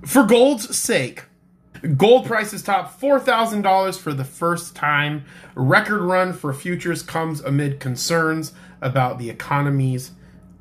For gold's sake, gold prices top $4,000 for the first time. Record run for futures comes amid concerns about the economy's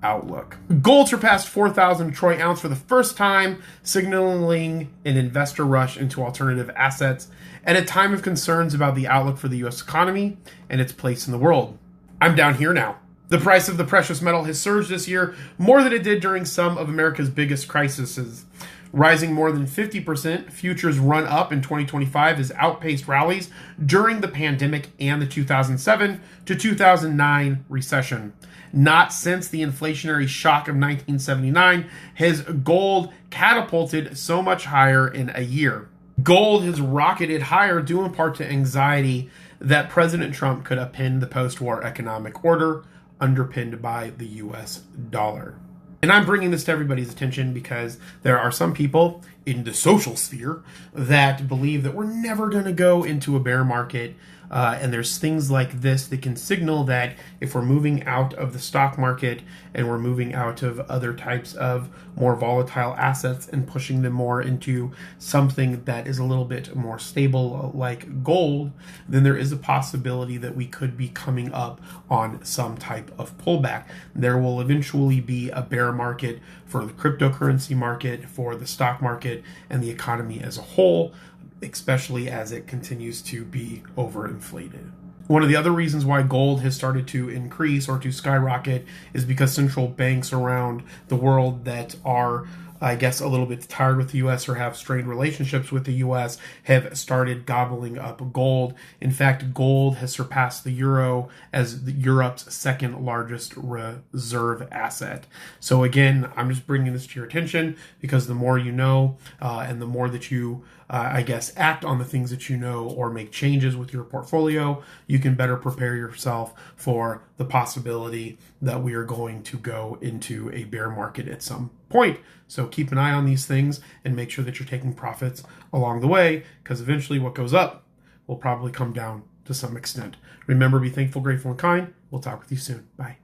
outlook. Gold surpassed 4,000 troy ounce for the first time, signaling an investor rush into alternative assets at a time of concerns about the outlook for the U.S. economy and its place in the world. I'm down here now. The price of the precious metal has surged this year more than it did during some of America's biggest crises. Rising more than 50%, futures run up in 2025 has outpaced rallies during the pandemic and the 2007 to 2009 recession. Not since the inflationary shock of 1979 has gold catapulted so much higher in a year. Gold has rocketed higher due in part to anxiety that President Trump could upend the post-war economic order underpinned by the U.S. dollar. And I'm bringing this to everybody's attention because there are some people in the social sphere that believe that we're never going to go into a bear market. And there's things like this that can signal that if we're moving out of the stock market and we're moving out of other types of more volatile assets and pushing them more into something that is a little bit more stable like gold, then there is a possibility that we could be coming up on some type of pullback. There will eventually be a bear market for the cryptocurrency market, for the stock market, and the economy as a whole, especially as it continues to be overinflated. One of the other reasons why gold has started to increase or to skyrocket is because central banks around the world that are, I guess, a little bit tired with the U.S. or have strained relationships with the U.S. have started gobbling up gold. In fact, gold has surpassed the euro as Europe's second largest reserve asset. So again, I'm just bringing this to your attention because the more you know and the more that you act on the things that you know or make changes with your portfolio, you can better prepare yourself for the possibility that we are going to go into a bear market at some point. So keep an eye on these things and make sure that you're taking profits along the way, because eventually what goes up will probably come down to some extent. Remember, be thankful, grateful, and kind. We'll talk with you soon. Bye.